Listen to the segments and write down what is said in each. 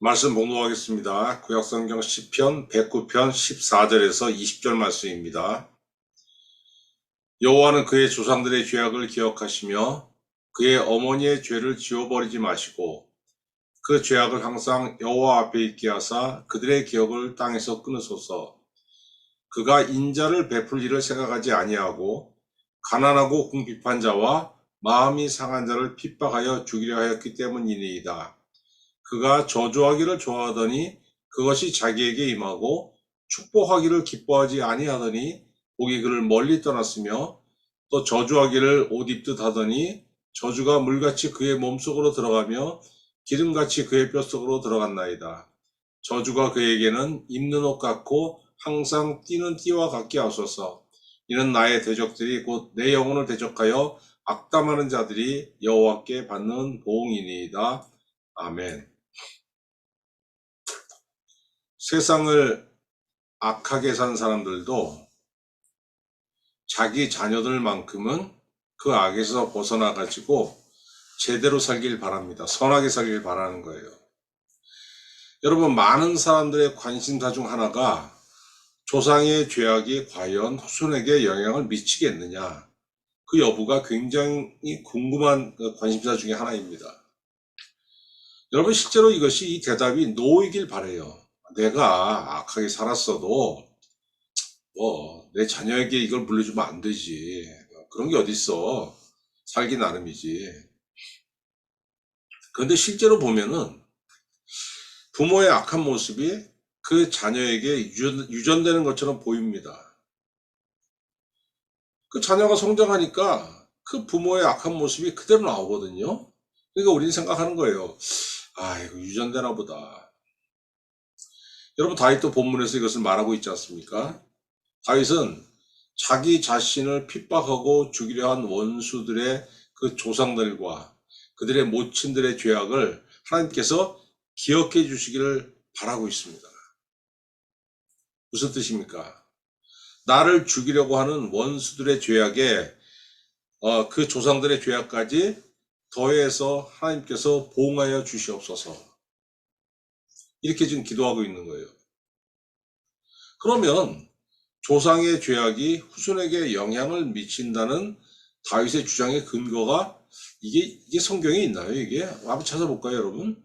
말씀 봉독하겠습니다. 구약성경 시편 109편 14절에서 20절 말씀입니다. 여호와는 그의 조상들의 죄악을 기억하시며 그의 어머니의 죄를 지워버리지 마시고 그 죄악을 항상 여호와 앞에 있게 하사 그들의 기억을 땅에서 끊으소서. 그가 인자를 베풀 일을 생각하지 아니하고 가난하고 궁핍한 자와 마음이 상한 자를 핍박하여 죽이려 하였기 때문이니이다. 그가 저주하기를 좋아하더니 그것이 자기에게 임하고 축복하기를 기뻐하지 아니하더니 복이 그를 멀리 떠났으며 또 저주하기를 옷 입듯 하더니 저주가 물같이 그의 몸속으로 들어가며 기름같이 그의 뼛속으로 들어갔나이다. 저주가 그에게는 입는 옷 같고 항상 뛰는 띠와 같게 하소서. 이는 나의 대적들이 곧 내 영혼을 대적하여 악담하는 자들이 여호와께 받는 보응이니이다. 아멘. 세상을 악하게 산 사람들도 자기 자녀들만큼은 그 악에서 벗어나가지고 제대로 살길 바랍니다. 선하게 살길 바라는 거예요. 여러분, 많은 사람들의 관심사 중 하나가 조상의 죄악이 과연 후손에게 영향을 미치겠느냐, 그 여부가 굉장히 궁금한 관심사 중에 하나입니다. 여러분, 실제로 이 대답이 노이길 바라요. 내가 악하게 살았어도 내 자녀에게 이걸 물려주면 안 되지. 그런 게 어딨어. 살기 나름이지. 그런데 실제로 보면은 부모의 악한 모습이 그 자녀에게 유전되는 것처럼 보입니다. 그 자녀가 성장하니까 그 부모의 악한 모습이 그대로 나오거든요. 그러니까 우리는 생각하는 거예요. 이거 유전되나 보다. 여러분, 다윗도 본문에서 이것을 말하고 있지 않습니까? 다윗은 자기 자신을 핍박하고 죽이려 한 원수들의 그 조상들과 그들의 모친들의 죄악을 하나님께서 기억해 주시기를 바라고 있습니다. 무슨 뜻입니까? 나를 죽이려고 하는 원수들의 죄악에 그 조상들의 죄악까지 더해서 하나님께서 보응하여 주시옵소서. 이렇게 지금 기도하고 있는 거예요. 그러면 조상의 죄악이 후손에게 영향을 미친다는 다윗의 주장의 근거가 이게 성경에 있나요? 이게 한번 찾아볼까요, 여러분?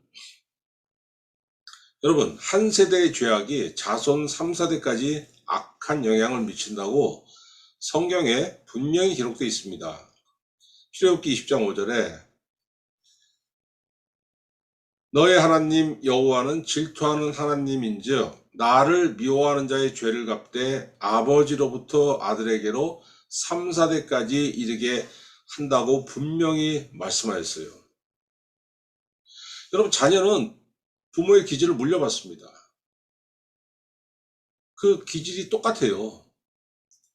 여러분, 한 세대의 죄악이 자손 3, 4대까지 악한 영향을 미친다고 성경에 분명히 기록되어 있습니다. 출애굽기 20장 5절에 너의 하나님 여호와는 질투하는 하나님인즉 나를 미워하는 자의 죄를 갚되 아버지로부터 아들에게로 3, 4대까지 이르게 한다고 분명히 말씀하였어요. 여러분, 자녀는 부모의 기질을 물려받습니다. 그 기질이 똑같아요.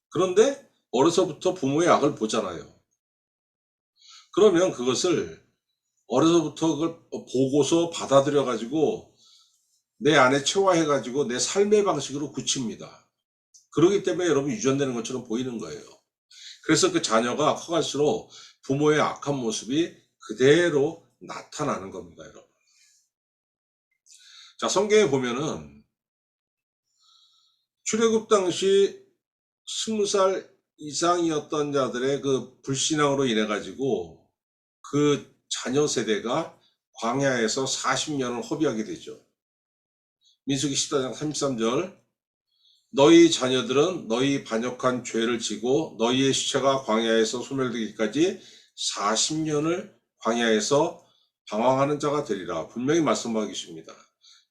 그런데 어려서부터 부모의 악을 보잖아요. 그러면 그것을 어려서부터 그걸 보고서 받아들여가지고 내 안에 체화해가지고 내 삶의 방식으로 굳힙니다. 그렇기 때문에 여러분 유전되는 것처럼 보이는 거예요. 그래서 그 자녀가 커갈수록 부모의 악한 모습이 그대로 나타나는 겁니다, 여러분. 자, 성경에 보면은 출애굽 당시 20살 이상이었던 자들의 그 불신앙으로 인해 가지고 그 자녀 세대가 광야에서 40년을 허비하게 되죠. 민수기 14장 33절 너희 자녀들은 너희 반역한 죄를 지고 너희의 시체가 광야에서 소멸되기까지 40년을 광야에서 방황하는 자가 되리라. 분명히 말씀하고 계십니다.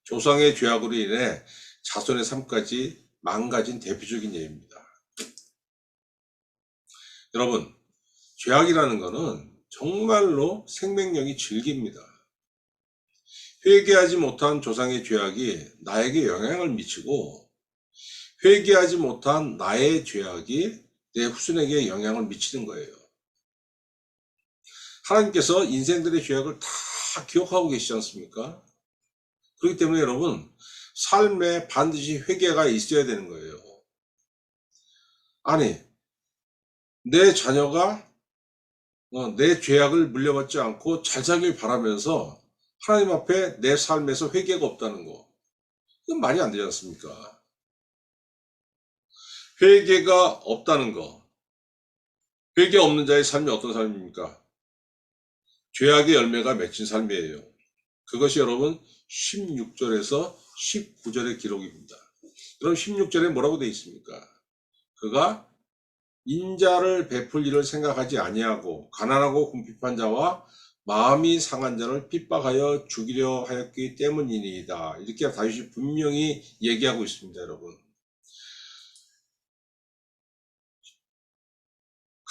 조상의 죄악으로 인해 자손의 삶까지 망가진 대표적인 예입니다. 여러분, 죄악이라는 것은 정말로 생명력이 질깁니다. 회개하지 못한 조상의 죄악이 나에게 영향을 미치고 회개하지 못한 나의 죄악이 내 후손에게 영향을 미치는 거예요. 하나님께서 인생들의 죄악을 다 기억하고 계시지 않습니까? 그렇기 때문에 여러분, 삶에 반드시 회개가 있어야 되는 거예요. 아니, 내 자녀가 내 죄악을 물려받지 않고 잘 살길 바라면서 하나님 앞에 내 삶에서 회개가 없다는 거. 이건 말이 안 되지 않습니까? 회개가 없다는 거. 회개 없는 자의 삶이 어떤 삶입니까? 죄악의 열매가 맺힌 삶이에요. 그것이 여러분 16절에서 19절의 기록입니다. 그럼 16절에 뭐라고 되어 있습니까? 그가 인자를 베풀 일을 생각하지 아니하고 가난하고 궁핍한 자와 마음이 상한 자를 핍박하여 죽이려 하였기 때문이니이다. 이렇게 다윗이 분명히 얘기하고 있습니다, 여러분.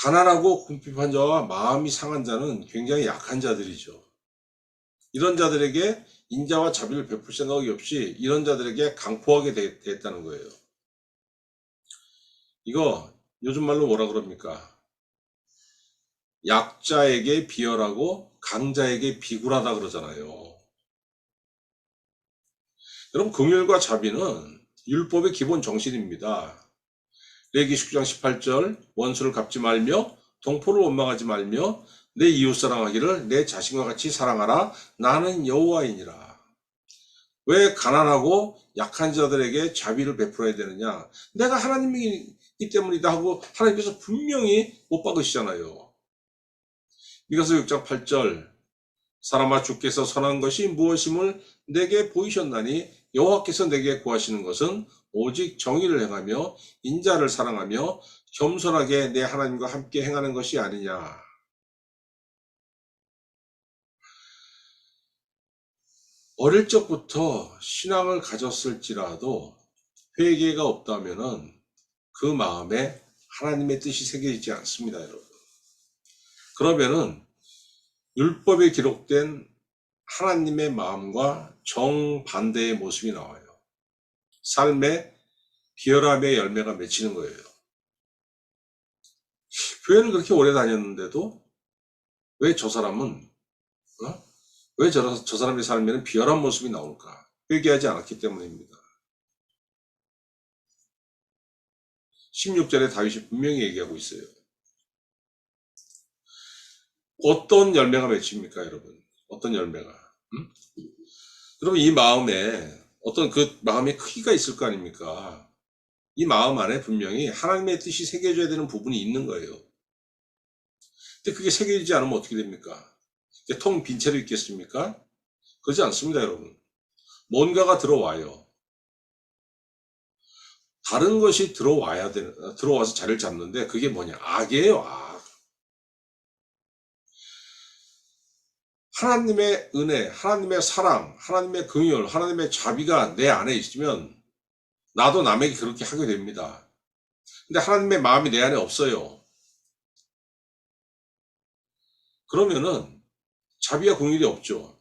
가난하고 궁핍한 자와 마음이 상한 자는 굉장히 약한 자들이죠. 이런 자들에게 인자와 자비를 베풀 생각이 없이 이런 자들에게 강포하게 됐다는 거예요. 이거 요즘 말로 뭐라 그럽니까? 약자에게 비열하고 강자에게 비굴하다 그러잖아요. 여러분, 긍휼과 자비는 율법의 기본 정신입니다. 레위기 19장 18절 원수를 갚지 말며 동포를 원망하지 말며 내 이웃 사랑하기를 내 자신과 같이 사랑하라. 나는 여호와이니라. 왜 가난하고 약한 자들에게 자비를 베풀어야 되느냐? 내가 하나님이기 때문이다 하고 하나님께서 분명히 못 박으시잖아요. 미가서 6장 8절 사람아 주께서 선한 것이 무엇임을 내게 보이셨나니 여호와께서 내게 구하시는 것은 오직 정의를 행하며 인자를 사랑하며 겸손하게 내 하나님과 함께 행하는 것이 아니냐. 어릴 적부터 신앙을 가졌을지라도 회개가 없다면은 그 마음에 하나님의 뜻이 새겨지지 않습니다, 여러분. 그러면은 율법에 기록된 하나님의 마음과 정반대의 모습이 나와요. 삶에 비열함의 열매가 맺히는 거예요. 교회를 그렇게 오래 다녔는데도 왜 저 사람은 왜 저 사람의 삶에는 비열한 모습이 나올까? 회개하지 않았기 때문입니다. 16절에 다윗이 분명히 얘기하고 있어요. 어떤 열매가 맺힙니까, 여러분? 어떤 열매가? 여러분, 이 마음에 어떤 그 마음의 크기가 있을 거 아닙니까? 이 마음 안에 분명히 하나님의 뜻이 새겨져야 되는 부분이 있는 거예요. 근데 그게 새겨지지 않으면 어떻게 됩니까? 텅 빈 채로 있겠습니까? 그렇지 않습니다, 여러분. 뭔가가 들어와요. 다른 것이 들어와서 자리를 잡는데 그게 뭐냐? 악이에요, 악. 하나님의 은혜, 하나님의 사랑, 하나님의 긍휼, 하나님의 자비가 내 안에 있으면 나도 남에게 그렇게 하게 됩니다. 근데 하나님의 마음이 내 안에 없어요. 그러면은 자비와 긍휼이 없죠.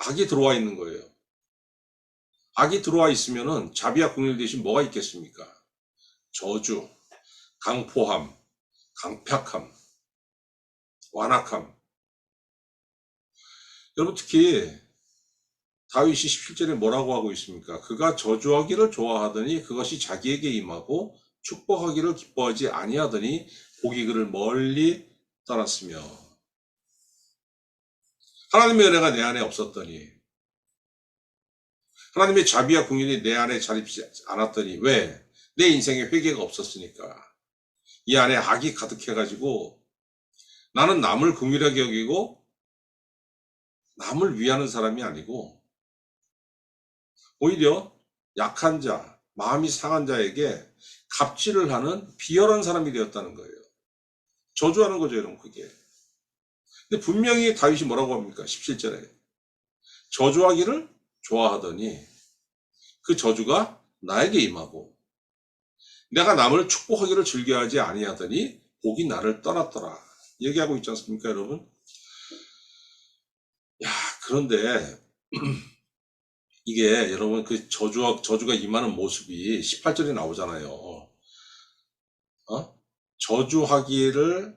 악이 들어와 있는 거예요. 악이 들어와 있으면은 자비와 긍휼 대신 뭐가 있겠습니까? 저주, 강포함, 강팍함, 완악함. 여러분, 특히 다윗이 17절에 뭐라고 하고 있습니까? 그가 저주하기를 좋아하더니 그것이 자기에게 임하고 축복하기를 기뻐하지 아니하더니 복이 그를 멀리 떠났으며. 하나님의 은혜가 내 안에 없었더니, 하나님의 자비와 긍휼이 내 안에 자립지 않았더니, 왜? 내 인생에 회개가 없었으니까. 이 안에 악이 가득해가지고 나는 남을 긍휼하게 여기고 남을 위하는 사람이 아니고 오히려 약한 자, 마음이 상한 자에게 갑질을 하는 비열한 사람이 되었다는 거예요. 저주하는 거죠, 여러분, 그게. 근데 분명히 다윗이 뭐라고 합니까? 17절에. 저주하기를 좋아하더니 그 저주가 나에게 임하고 내가 남을 축복하기를 즐겨하지 아니하더니 복이 나를 떠났더라. 얘기하고 있지 않습니까, 여러분? 그런데 이게 여러분 그 저주가 임하는 모습이 18절에 나오잖아요. 저주하기를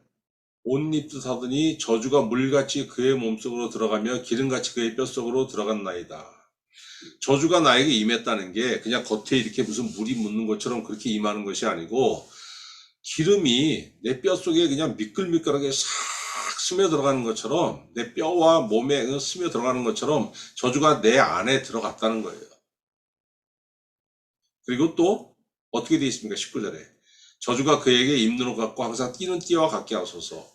옷 입듯 하더니 저주가 물같이 그의 몸속으로 들어가며 기름같이 그의 뼛속으로 들어갔나이다. 저주가 나에게 임했다는 게 그냥 겉에 이렇게 무슨 물이 묻는 것처럼 그렇게 임하는 것이 아니고 기름이 내 뼛속에 그냥 미끌미끌하게 싹 스며 들어가는 것처럼, 내 뼈와 몸에 스며 들어가는 것처럼 저주가 내 안에 들어갔다는 거예요. 그리고 또 어떻게 되어 있습니까? 19절에 저주가 그에게 입는 옷 같고 항상 띠는 띠와 같게 하소서.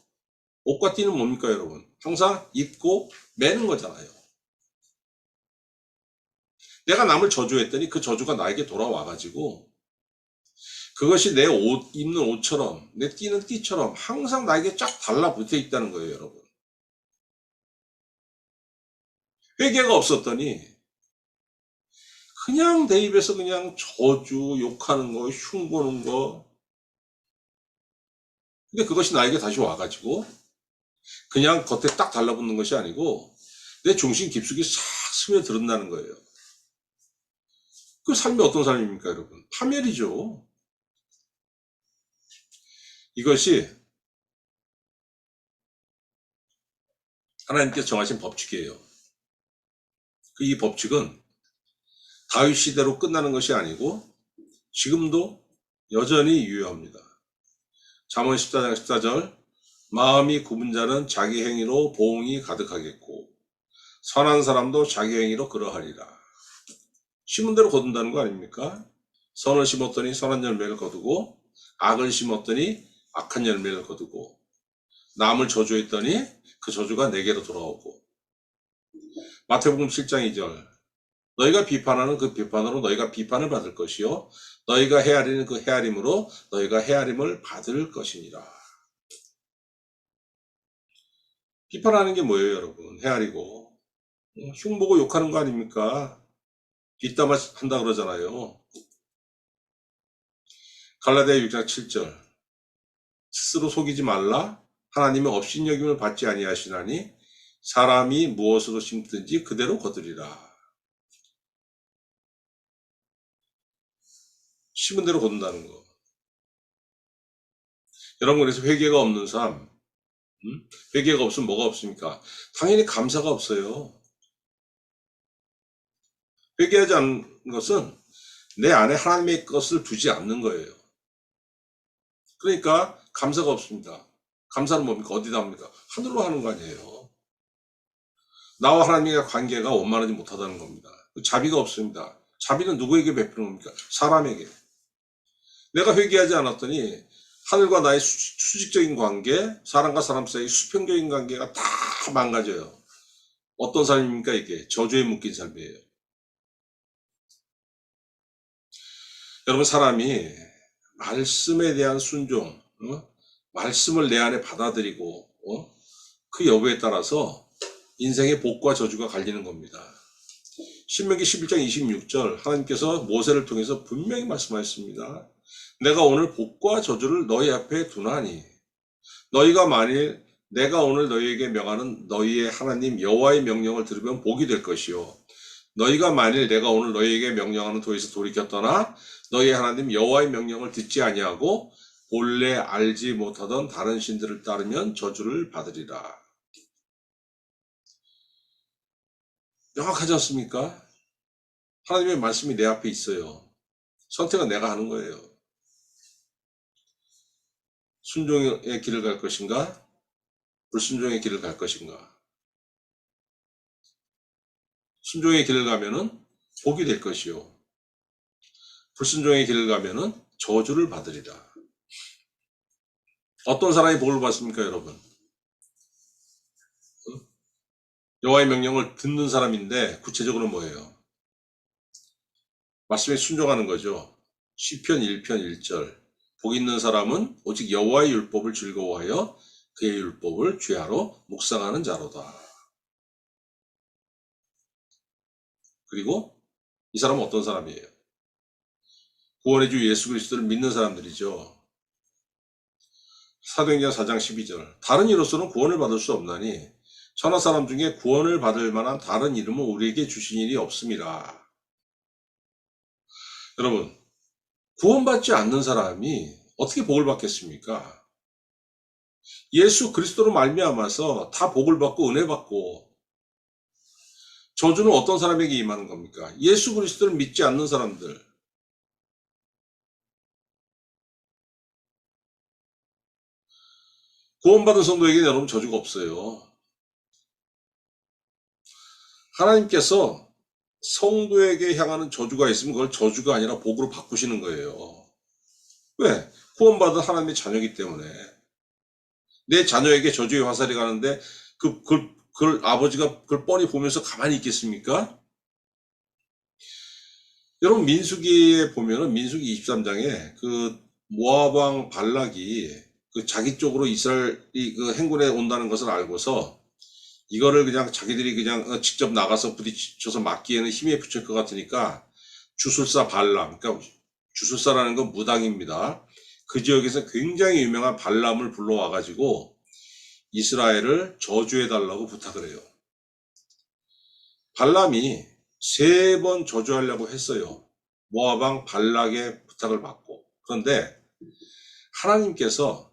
옷과 띠는 뭡니까 여러분? 항상 입고 매는 거잖아요. 내가 남을 저주했더니 그 저주가 나에게 돌아와가지고 그것이 내 옷, 입는 옷처럼, 내 띠는 띠처럼 항상 나에게 쫙 달라붙어 있다는 거예요, 여러분. 회개가 없었더니 그냥 내 입에서 그냥 저주, 욕하는 거, 흉보는 거. 근데 그것이 나에게 다시 와가지고 그냥 겉에 딱 달라붙는 것이 아니고 내 중심 깊숙이 싹 스며들었다는 거예요. 그 삶이 어떤 삶입니까, 여러분? 파멸이죠. 이것이 하나님께서 정하신 법칙이에요. 이 법칙은 다윗 시대로 끝나는 것이 아니고 지금도 여전히 유효합니다. 잠언 14장 14절 마음이 굽은 자는 자기 행위로 보응이 가득하겠고 선한 사람도 자기 행위로 그러하리라. 심은 대로 거둔다는 거 아닙니까? 선을 심었더니 선한 열매를 거두고 악을 심었더니 악한 열매를 거두고 남을 저주했더니 그 저주가 내게로 돌아오고 마태복음 7장 2절 너희가 비판하는 그 비판으로 너희가 비판을 받을 것이요 너희가 헤아리는 그 헤아림으로 너희가 헤아림을 받을 것이니라. 비판하는 게 뭐예요, 여러분? 헤아리고 흉보고 욕하는 거 아닙니까? 뒷담화 한다 그러잖아요. 갈라디아 6장 7절 스스로 속이지 말라 하나님의 업신여김을 받지 아니하시나니 사람이 무엇으로 심든지 그대로 거두리라. 심은 대로 거둔다는 거. 여러분, 그래서 회개가 없는 삶, 회개가 없으면 뭐가 없습니까? 당연히 감사가 없어요. 회개하지 않는 것은 내 안에 하나님의 것을 두지 않는 거예요. 그러니까 감사가 없습니다. 감사는 뭡니까? 어디다 합니까? 하늘로 하는 거 아니에요. 나와 하나님의 관계가 원만하지 못하다는 겁니다. 자비가 없습니다. 자비는 누구에게 베푸는 겁니까? 사람에게. 내가 회개하지 않았더니 하늘과 나의 수직적인 관계, 사람과 사람 사이 수평적인 관계가 다 망가져요. 어떤 삶입니까 이게? 저주에 묶인 삶이에요. 여러분, 사람이 말씀에 대한 순종, 말씀을 내 안에 받아들이고 그 여부에 따라서 인생의 복과 저주가 갈리는 겁니다. 신명기 11장 26절 하나님께서 모세를 통해서 분명히 말씀하셨습니다. 내가 오늘 복과 저주를 너희 앞에 두나니 너희가 만일 내가 오늘 너희에게 명하는 너희의 하나님 여호와의 명령을 들으면 복이 될 것이요 너희가 만일 내가 오늘 너희에게 명령하는 도에서 돌이켰더나 너희의 하나님 여호와의 명령을 듣지 아니하고 본래 알지 못하던 다른 신들을 따르면 저주를 받으리라. 명확하지 않습니까? 하나님의 말씀이 내 앞에 있어요. 선택은 내가 하는 거예요. 순종의 길을 갈 것인가? 불순종의 길을 갈 것인가? 순종의 길을 가면은 복이 될 것이요. 불순종의 길을 가면은 저주를 받으리라. 어떤 사람이 복을 받습니까, 여러분? 여호와의 명령을 듣는 사람인데 구체적으로 뭐예요? 말씀에 순종하는 거죠. 시편 1편 1절 복 있는 사람은 오직 여호와의 율법을 즐거워하여 그의 율법을 죄하러 묵상하는 자로다. 그리고 이 사람은 어떤 사람이에요? 구원의 주 예수 그리스도를 믿는 사람들이죠. 사도행전 4장 12절 다른 이로서는 구원을 받을 수 없나니 천하 사람 중에 구원을 받을 만한 다른 이름은 우리에게 주신 일이 없습니다. 여러분, 구원받지 않는 사람이 어떻게 복을 받겠습니까? 예수 그리스도로 말미암아서 다 복을 받고 은혜 받고 저주는 어떤 사람에게 임하는 겁니까? 예수 그리스도를 믿지 않는 사람들. 구원받은 성도에게는 여러분 저주가 없어요. 하나님께서 성도에게 향하는 저주가 있으면 그걸 저주가 아니라 복으로 바꾸시는 거예요. 왜? 구원받은 하나님의 자녀이기 때문에. 내 자녀에게 저주의 화살이 가는데 그걸 아버지가 그걸 뻔히 보면서 가만히 있겠습니까? 여러분 민수기에 보면은 민수기 23장에 그 모압 왕 발락이 그 자기 쪽으로 이스라엘이 그 행군에 온다는 것을 알고서 이거를 그냥 자기들이 그냥 직접 나가서 부딪혀서 막기에는 힘이 붙일 것 같으니까 주술사 발람, 그러니까 주술사라는 건 무당입니다. 그 지역에서 굉장히 유명한 발람을 불러와가지고 이스라엘을 저주해달라고 부탁을 해요. 발람이 3번 저주하려고 했어요. 모압 왕 발락의 부탁을 받고. 그런데 하나님께서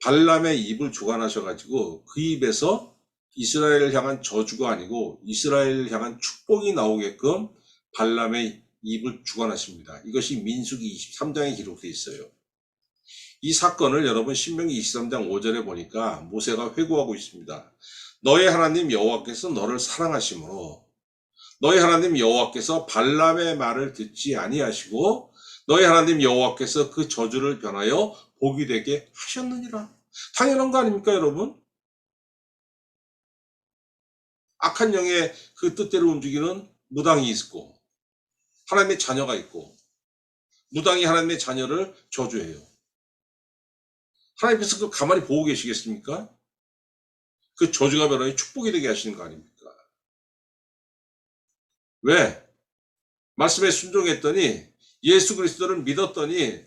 발람의 입을 주관하셔가지고 그 입에서 이스라엘을 향한 저주가 아니고 이스라엘을 향한 축복이 나오게끔 발람의 입을 주관하십니다. 이것이 민수기 23장에 기록되어 있어요. 이 사건을 여러분 신명기 23장 5절에 보니까 모세가 회고하고 있습니다. 너의 하나님 여호와께서 너를 사랑하심으로 너희 하나님 여호와께서 발람의 말을 듣지 아니하시고 너희 하나님 여호와께서 그 저주를 변하여 복이 되게 하셨느니라. 당연한 거 아닙니까 여러분? 악한 영의 그 뜻대로 움직이는 무당이 있고 하나님의 자녀가 있고 무당이 하나님의 자녀를 저주해요. 하나님께서 그 가만히 보고 계시겠습니까? 그 저주가 변하여 축복이 되게 하시는 거 아닙니까? 왜? 말씀에 순종했더니 예수 그리스도를 믿었더니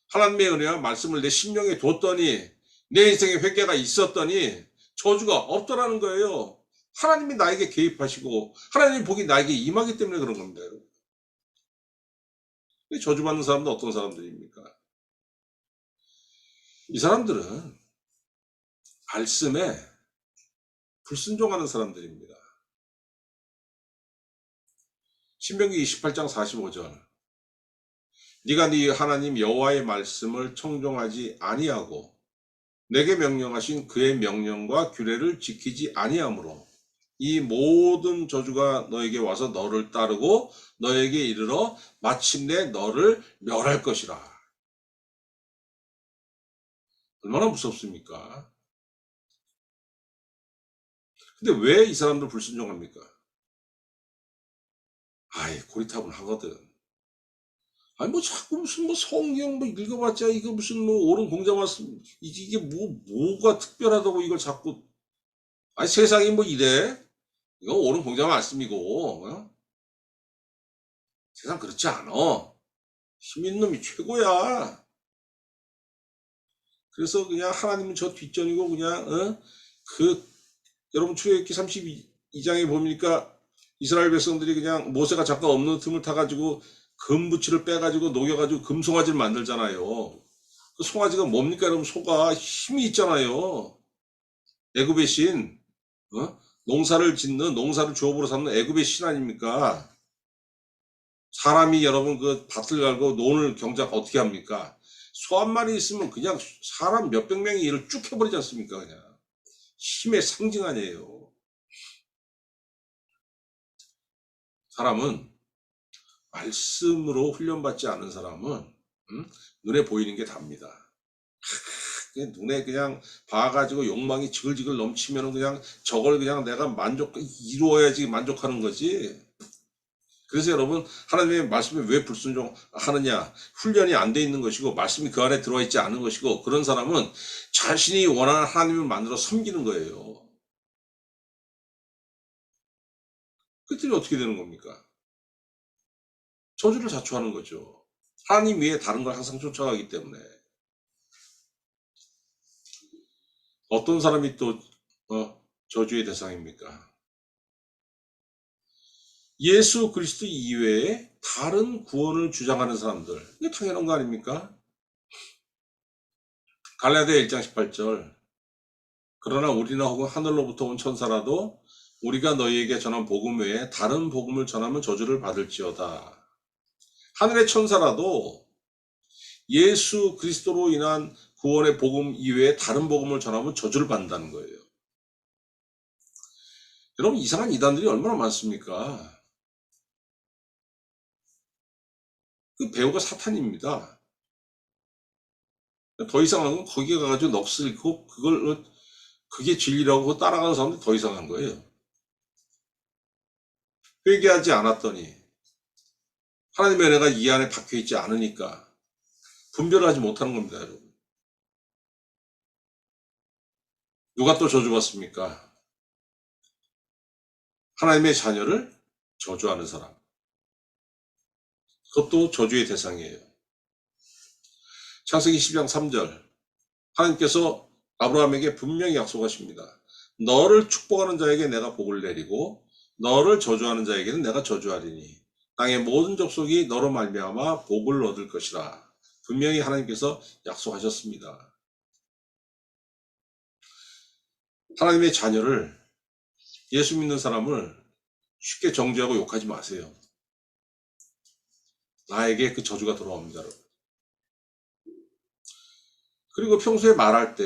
하나님의 은혜와 말씀을 내 심령에 뒀더니 내 인생에 회개가 있었더니 저주가 없더라는 거예요. 하나님이 나에게 개입하시고 하나님의 복이 나에게 임하기 때문에 그런 겁니다. 여러분. 저주받는 사람도 어떤 사람들입니까? 이 사람들은 말씀에 불순종하는 사람들입니다. 신명기 28장 45절 네가 네 하나님 여호와의 말씀을 청종하지 아니하고 내게 명령하신 그의 명령과 규례를 지키지 아니하므로 이 모든 저주가 너에게 와서 너를 따르고 너에게 이르러 마침내 너를 멸할 것이라. 얼마나 무섭습니까? 근데 왜 이 사람들 불순종합니까? 아이 고리타분 하거든. 아니 뭐 자꾸 무슨 뭐 성경 뭐 읽어봤자 이거 무슨 뭐 옳은 공자 말씀 이게 뭐가 특별하다고 이걸 자꾸 아니 세상이 뭐 이래? 이거 옳은 공자 말씀이고 세상 그렇지 않아. 힘 있는 놈이 최고야. 그래서 그냥 하나님은 저 뒷전이고 그냥 여러분 출애굽기 32장에 보니까 이스라엘 백성들이 그냥 모세가 잠깐 없는 틈을 타가지고 금부치를 빼가지고 녹여가지고 금송아지를 만들잖아요. 그 송아지가 뭡니까 여러분? 소가 힘이 있잖아요. 애굽의 신, 농사를 짓는 농사를 주업으로 삼는 애굽의 신 아닙니까? 사람이 여러분 그 밭을 갈고 논을 경작 어떻게 합니까? 소 한 마리 있으면 그냥 사람 몇백 명이 일을 쭉 해버리지 않습니까? 그냥 힘의 상징 아니에요. 사람은 말씀으로 훈련받지 않은 사람은 눈에 보이는 게 답니다. 눈에 그냥 봐가지고 욕망이 지글지글 넘치면 그냥 저걸 그냥 내가 이루어야지 만족하는 거지. 그래서 여러분 하나님의 말씀에 왜 불순종하느냐? 훈련이 안 돼 있는 것이고 말씀이 그 안에 들어와 있지 않은 것이고 그런 사람은 자신이 원하는 하나님을 만들어 섬기는 거예요. 그랬더니 어떻게 되는 겁니까? 저주를 자초하는 거죠. 하나님 외에 다른 걸 항상 쫓아가기 때문에. 어떤 사람이 또 저주의 대상입니까? 예수 그리스도 이외에 다른 구원을 주장하는 사람들. 이게 당연한 거 아닙니까? 갈라디아 1장 18절 그러나 우리나 혹은 하늘로부터 온 천사라도 우리가 너희에게 전한 복음 외에 다른 복음을 전하면 저주를 받을지어다. 하늘의 천사라도 예수 그리스도로 인한 구원의 복음 이외에 다른 복음을 전하면 저주를 받는다는 거예요. 여러분, 이상한 이단들이 얼마나 많습니까? 그 배우가 사탄입니다. 더 이상한 건 거기에 가가지고 넋을 잃고 그게 진리라고 따라가는 사람들이 더 이상한 거예요. 회개하지 않았더니 하나님의 은혜가 이 안에 박혀있지 않으니까 분별을 하지 못하는 겁니다, 여러분. 누가 또 저주받습니까? 하나님의 자녀를 저주하는 사람. 그것도 저주의 대상이에요. 창세기 10장 3절. 하나님께서 아브라함에게 분명히 약속하십니다. 너를 축복하는 자에게 내가 복을 내리고 너를 저주하는 자에게는 내가 저주하리니 땅의 모든 족속이 너로 말미암아 복을 얻을 것이라. 분명히 하나님께서 약속하셨습니다. 하나님의 자녀를, 예수 믿는 사람을 쉽게 정죄하고 욕하지 마세요. 나에게 그 저주가 돌아옵니다. 그리고 평소에 말할 때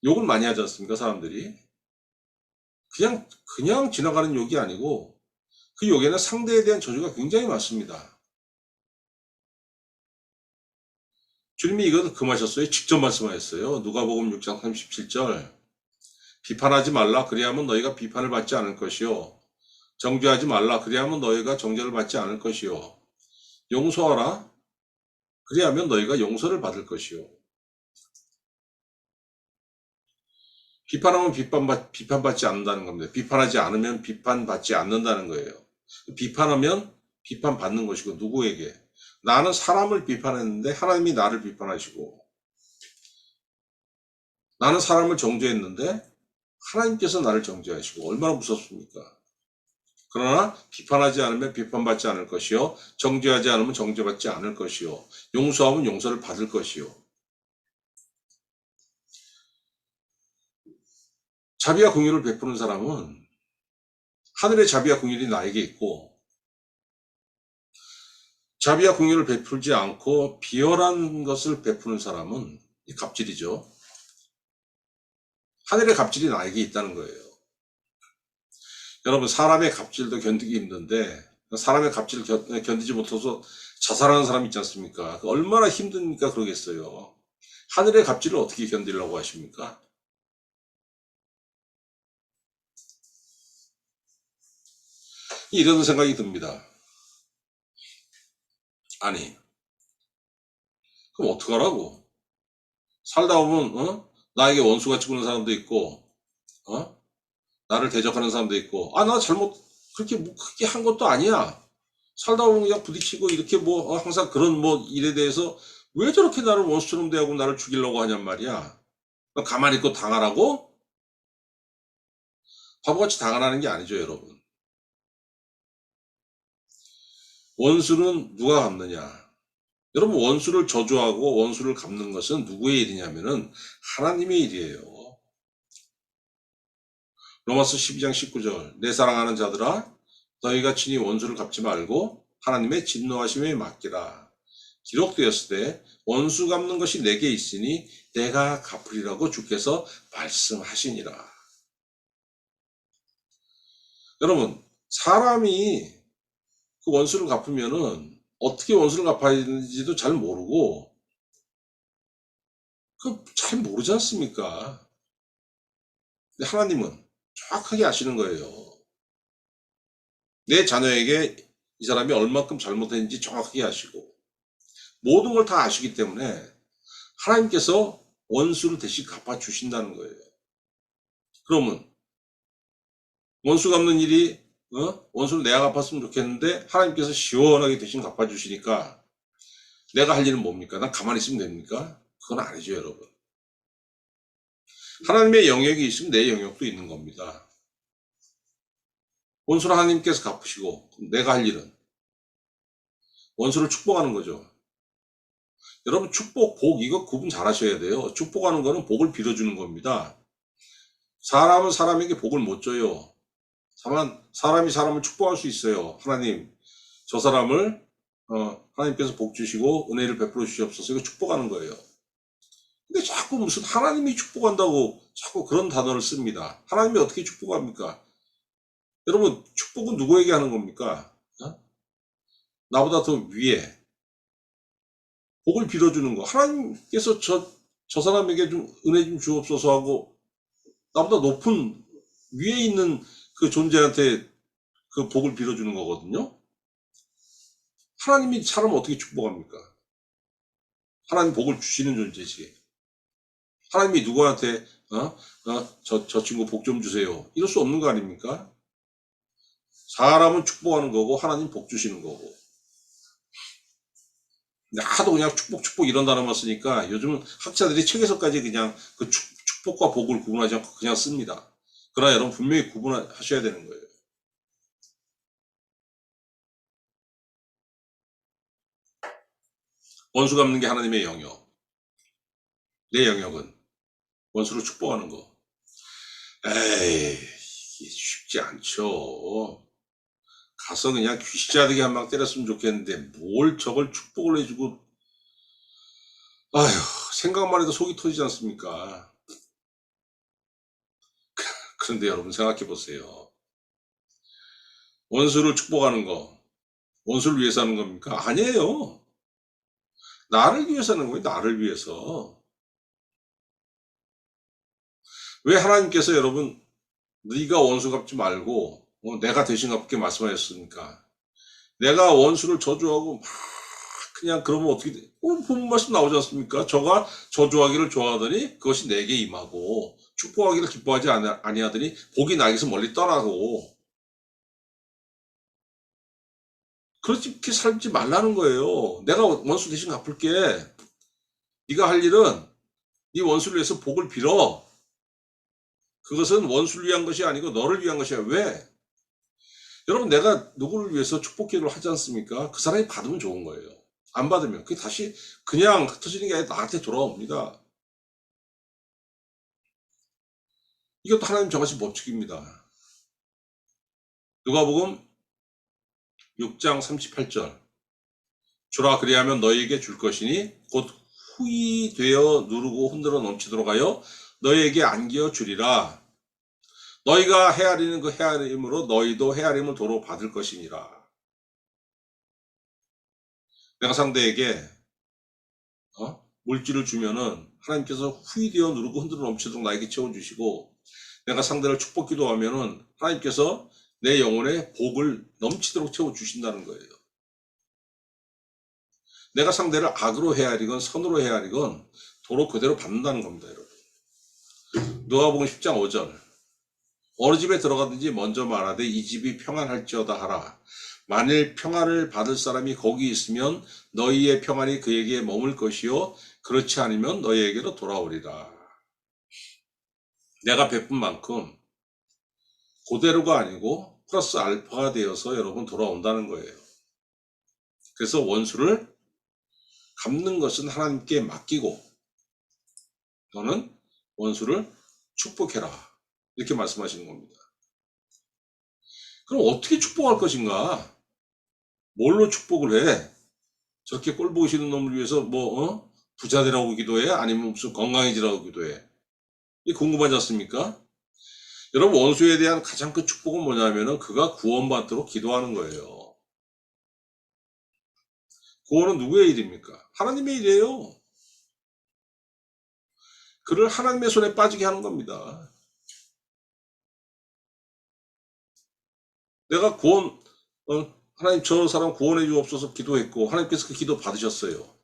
욕을 많이 하지 않습니까, 사람들이? 그냥 지나가는 욕이 아니고 그 욕에는 상대에 대한 저주가 굉장히 많습니다. 주님이 이것을 금하셨어요. 직접 말씀하셨어요. 누가복음 6장 37절. 비판하지 말라. 그리하면 너희가 비판을 받지 않을 것이요. 정죄하지 말라. 그리하면 너희가 정죄를 받지 않을 것이요. 용서하라. 그리하면 너희가 용서를 받을 것이요. 비판하면 비판받지 않는다는 겁니다. 비판하지 않으면 비판받지 않는다는 거예요. 비판하면 비판받는 것이고, 누구에게? 나는 사람을 비판했는데 하나님이 나를 비판하시고, 나는 사람을 정죄했는데 하나님께서 나를 정죄하시고, 얼마나 무섭습니까? 그러나 비판하지 않으면 비판받지 않을 것이요, 정죄하지 않으면 정죄받지 않을 것이요, 용서하면 용서를 받을 것이요. 자비와 긍휼을 베푸는 사람은 하늘의 자비와 긍휼이 나에게 있고, 자비와 긍휼을 베풀지 않고 비열한 것을 베푸는 사람은 갑질이죠. 하늘의 갑질이 나에게 있다는 거예요. 여러분, 사람의 갑질도 견디기 힘든데 사람의 갑질을 견디지 못해서 자살하는 사람 있지 않습니까? 얼마나 힘드니까 그러겠어요. 하늘의 갑질을 어떻게 견디려고 하십니까? 이런 생각이 듭니다. 아니, 그럼 어떡하라고? 살다 보면 나에게 원수같이 구는 사람도 있고, 나를 대적하는 사람도 있고, 나 그렇게 크게 한 것도 아니야. 살다 보면 그냥 부딪히고 이렇게 항상 그런 일에 대해서 왜 저렇게 나를 원수처럼 대하고 나를 죽이려고 하냔 말이야. 가만히 있고 당하라고? 바보같이 당하라는 게 아니죠, 여러분. 원수는 누가 갚느냐? 여러분, 원수를 저주하고 원수를 갚는 것은 누구의 일이냐면은 하나님의 일이에요. 로마서 12장 19절. 내 사랑하는 자들아, 너희가 친히 원수를 갚지 말고 하나님의 진노하심에 맡기라. 기록되었을 때 원수 갚는 것이 내게 있으니 내가 갚으리라고 주께서 말씀하시니라. 여러분, 사람이 그 원수를 갚으면은 어떻게 원수를 갚아야 되는지도 잘 모르고, 잘 모르지 않습니까? 근데 하나님은 정확하게 아시는 거예요. 내 자녀에게 이 사람이 얼만큼 잘못했는지 정확하게 아시고, 모든 걸 다 아시기 때문에 하나님께서 원수를 대신 갚아주신다는 거예요. 그러면 원수 갚는 일이 원수를 내가 갚았으면 좋겠는데 하나님께서 시원하게 대신 갚아주시니까 내가 할 일은 뭡니까? 난 가만히 있으면 됩니까? 그건 아니죠, 여러분. 하나님의 영역이 있으면 내 영역도 있는 겁니다. 원수를 하나님께서 갚으시고 내가 할 일은 원수를 축복하는 거죠. 여러분, 축복, 복, 이거 구분 잘 하셔야 돼요. 축복하는 거는 복을 빌어주는 겁니다. 사람은 사람에게 복을 못 줘요. 다만 사람이 사람을 축복할 수 있어요. 하나님, 저 사람을 하나님께서 복 주시고 은혜를 베풀어 주시옵소서. 이거 축복하는 거예요. 근데 자꾸 무슨 하나님이 축복한다고 자꾸 그런 단어를 씁니다. 하나님이 어떻게 축복합니까? 여러분, 축복은 누구에게 하는 겁니까? 나보다 더 위에 복을 빌어주는 거. 하나님께서 저 사람에게 좀 은혜 좀 주옵소서 하고 나보다 높은 위에 있는 그 존재한테 그 복을 빌어주는 거거든요. 하나님이 사람을 어떻게 축복합니까? 하나님 복을 주시는 존재지. 하나님이 누구한테 저 친구 복 좀 주세요. 이럴 수 없는 거 아닙니까? 사람은 축복하는 거고 하나님 복 주시는 거고. 근데 하도 그냥 축복 이런 단어만 쓰니까 요즘은 학자들이 책에서까지 그냥 그 축복과 복을 구분하지 않고 그냥 씁니다. 그러나 여러분 분명히 구분하셔야 되는 거예요. 원수 갚는 게 하나님의 영역. 내 영역은 원수를 축복하는 거. 에이, 이게 쉽지 않죠. 가서 그냥 귀시자득이 한 방 때렸으면 좋겠는데 뭘 저걸 축복을 해주고 아휴 생각만 해도 속이 터지지 않습니까? 그런데 여러분 생각해 보세요. 원수를 축복하는 거 원수를 위해서 하는 겁니까? 아니에요. 나를 위해서 하는 거예요. 나를 위해서. 왜 하나님께서 여러분 네가 원수 갚지 말고 내가 대신 갚게 말씀하셨습니까? 내가 원수를 저주하고 막 그냥 그러면 어떻게 돼? 본문 말씀 나오지 않습니까? 저가 저주하기를 좋아하더니 그것이 내게 임하고 축복하기를 기뻐하지 아니하더니 복이 나에게서 멀리 떠나고 그렇게 살지 말라는 거예요. 내가 원수 대신 갚을게. 네가 할 일은 네 원수를 위해서 복을 빌어. 그것은 원수를 위한 것이 아니고 너를 위한 것이야. 왜? 여러분 내가 누구를 위해서 축복 기도를 하지 않습니까? 그 사람이 받으면 좋은 거예요. 안 받으면 그게 다시 그냥 흩어지는 게 아니라 나한테 돌아옵니다. 이것도 하나님 정하신 법칙입니다. 누가복음 6장 38절 주라 그리하면 너희에게 줄 것이니 곧 후히 되어 누르고 흔들어 넘치도록 하여 너희에게 안겨 주리라. 너희가 헤아리는 그 헤아림으로 너희도 헤아림을 도로 받을 것이니라. 내가 상대에게 물질을 주면은 하나님께서 후히 되어 누르고 흔들어 넘치도록 나에게 채워주시고 내가 상대를 축복 기도하면은 하나님께서 내 영혼에 복을 넘치도록 채워주신다는 거예요. 내가 상대를 악으로 헤아리건 선으로 헤아리건 도로 그대로 받는다는 겁니다, 여러분. 누가복음 10장 5절 어느 집에 들어가든지 먼저 말하되 이 집이 평안할지어다 하라. 만일 평안을 받을 사람이 거기 있으면 너희의 평안이 그에게 머물 것이요 그렇지 않으면 너희에게로 돌아오리라. 내가 베푼 만큼 그대로가 아니고 플러스 알파가 되어서 여러분 돌아온다는 거예요. 그래서 원수를 갚는 것은 하나님께 맡기고 너는 원수를 축복해라. 이렇게 말씀하시는 겁니다. 그럼 어떻게 축복할 것인가? 뭘로 축복을 해? 저렇게 꼴 보기 싫은 놈을 위해서 부자 되라고 기도해? 아니면 무슨 건강해지라고 기도해? 이게 궁금하지 않습니까? 여러분 원수에 대한 가장 큰 축복은 뭐냐면은 그가 구원받도록 기도하는 거예요. 구원은 누구의 일입니까? 하나님의 일이에요. 그를 하나님의 손에 빠지게 하는 겁니다. 내가 하나님 저 사람 구원해 주옵소서 기도했고 하나님께서 그 기도 받으셨어요.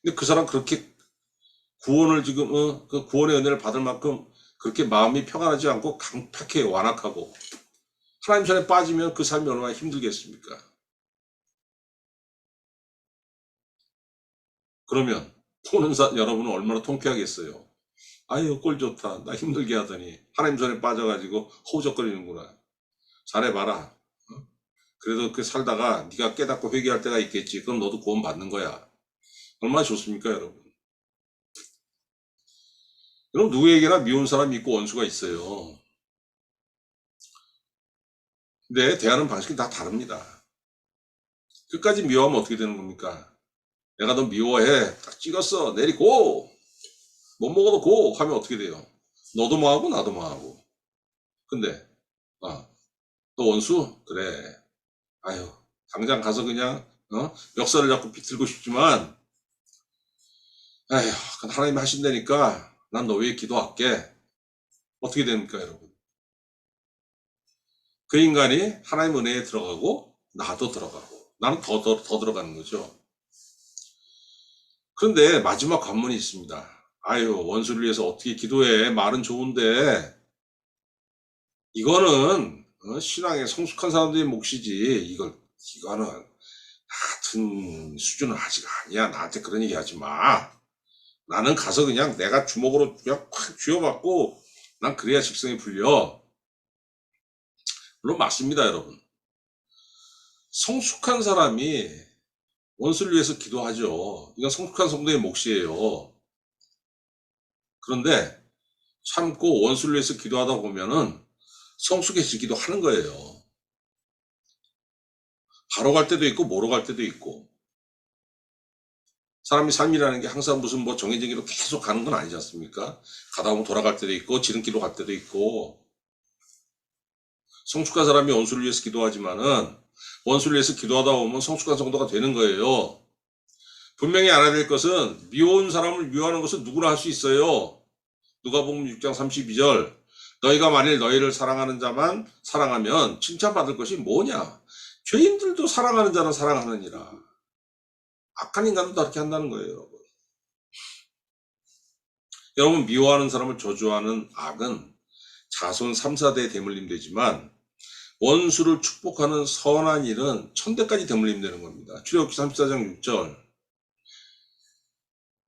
근데 그 사람 그렇게 구원을 지금 그 구원의 은혜를 받을 만큼 그렇게 마음이 평안하지 않고 강팍해 완악하고 하나님 손에 빠지면 그 삶이 얼마나 힘들겠습니까? 그러면 보는 여러분은 얼마나 통쾌하겠어요. 아유 꼴 좋다. 나 힘들게 하더니 하나님 손에 빠져가지고 허우적거리는구나. 잘해봐라. 그래도 그 살다가 네가 깨닫고 회개할 때가 있겠지. 그럼 너도 구원 받는 거야. 얼마나 좋습니까, 여러분? 여러분 누구에게나 미운 사람이 있고 원수가 있어요. 근데 대하는 방식이 다 다릅니다. 끝까지 미워하면 어떻게 되는 겁니까? 내가 너 미워해. 딱 찍었어. 내리고. 못 먹어도 고 하면 어떻게 돼요? 너도 뭐하고 나도 뭐하고. 근데 너 원수? 그래. 아유, 당장 가서 그냥 멱살을 잡고 비틀고 싶지만 아휴, 그건 하나님이 하신다니까 난 너 위해 기도할게. 어떻게 됩니까, 여러분? 그 인간이 하나님 은혜에 들어가고 나도 들어가고 나는 더 들어가는 거죠. 그런데 마지막 관문이 있습니다. 아유, 원수를 위해서 어떻게 기도해. 말은 좋은데 이거는 신앙에 성숙한 사람들의 몫이지. 이거는 같은 수준은 아직 아니야. 나한테 그런 얘기 하지 마. 나는 가서 그냥 내가 주먹으로 그냥 콱 쥐어받고 난 그래야 식성이 풀려. 물론 맞습니다, 여러분. 성숙한 사람이 원수를 위해서 기도하죠. 이건 성숙한 성도의 몫이에요. 그런데 참고 원수를 위해서 기도하다 보면은 성숙해지기도 하는 거예요. 바로 갈 때도 있고 모로 갈 때도 있고. 사람이 삶이라는 게 항상 무슨 뭐 정해진 길로 계속 가는 건 아니지 않습니까? 가다 보면 돌아갈 때도 있고 지름길로 갈 때도 있고. 성숙한 사람이 원수를 위해서 기도하지만은 원수를 위해서 기도하다 보면 성숙한 성도가 되는 거예요. 분명히 알아야 될 것은 미워온 사람을 미워하는 것은 누구나 할 수 있어요. 누가복음 6장 32절 너희가 만일 너희를 사랑하는 자만 사랑하면 칭찬받을 것이 뭐냐? 죄인들도 사랑하는 자는 사랑하느니라. 악한 인간도 다 그렇게 한다는 거예요, 여러분. 여러분, 미워하는 사람을 저주하는 악은 자손 3,4대에 대물림 되지만 원수를 축복하는 선한 일은 천대까지 대물림 되는 겁니다. 출애굽기 34장 6절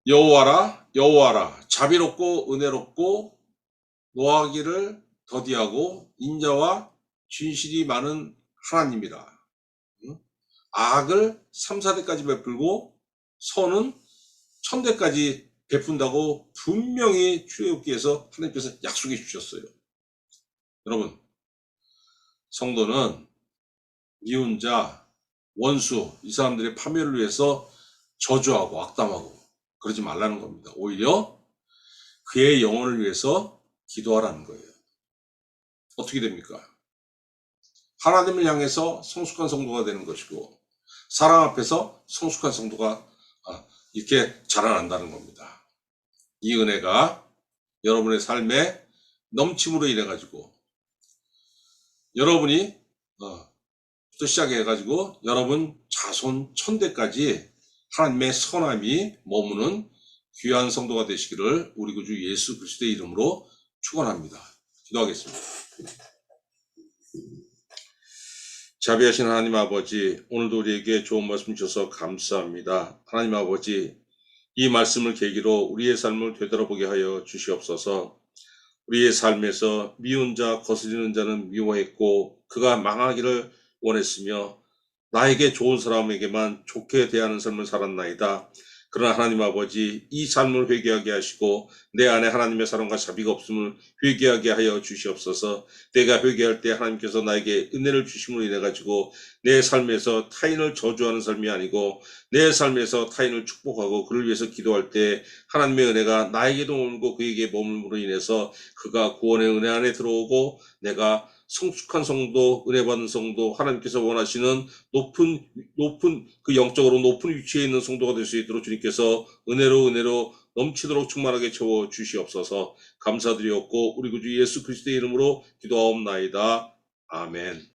여호와라 여호와라 자비롭고 은혜롭고 노하기를 더디하고 인자와 진실이 많은 하나님이라. 악을 3,4대까지 베풀고 선은 1,000대까지 베푼다고 분명히 출애굽기에서 하나님께서 약속해 주셨어요. 여러분, 성도는 미운 자, 원수, 이 사람들의 파멸을 위해서 저주하고 악담하고 그러지 말라는 겁니다. 오히려 그의 영혼을 위해서 기도하라는 거예요. 어떻게 됩니까? 하나님을 향해서 성숙한 성도가 되는 것이고 사랑 앞에서 성숙한 성도가 이렇게 자라난다는 겁니다. 이 은혜가 여러분의 삶에 넘침으로 인해 가지고 여러분이 부터 시작해 가지고 여러분 자손 1,000대까지 하나님의 선함이 머무는 귀한 성도가 되시기를 우리 구주 예수 그리스도의 이름으로 축원합니다. 기도하겠습니다. 자비하신 하나님 아버지, 오늘도 우리에게 좋은 말씀 주셔서 감사합니다. 하나님 아버지, 이 말씀을 계기로 우리의 삶을 되돌아보게 하여 주시옵소서. 우리의 삶에서 미운 자, 거스리는 자는 미워했고 그가 망하기를 원했으며 나에게 좋은 사람에게만 좋게 대하는 삶을 살았나이다. 그러나 하나님 아버지, 이 삶을 회개하게 하시고 내 안에 하나님의 사랑과 자비가 없음을 회개하게 하여 주시옵소서. 내가 회개할 때 하나님께서 나에게 은혜를 주심으로 인해 가지고 내 삶에서 타인을 저주하는 삶이 아니고 내 삶에서 타인을 축복하고 그를 위해서 기도할 때 하나님의 은혜가 나에게도 머물고 그에게 머물므로 인해서 그가 구원의 은혜 안에 들어오고 내가 성숙한 성도, 은혜 받은 성도, 하나님께서 원하시는 높은 그 영적으로 높은 위치에 있는 성도가 될 수 있도록 주님께서 은혜로 넘치도록 충만하게 채워 주시옵소서. 감사드리옵고 우리 구주 예수 그리스도의 이름으로 기도하옵나이다. 아멘.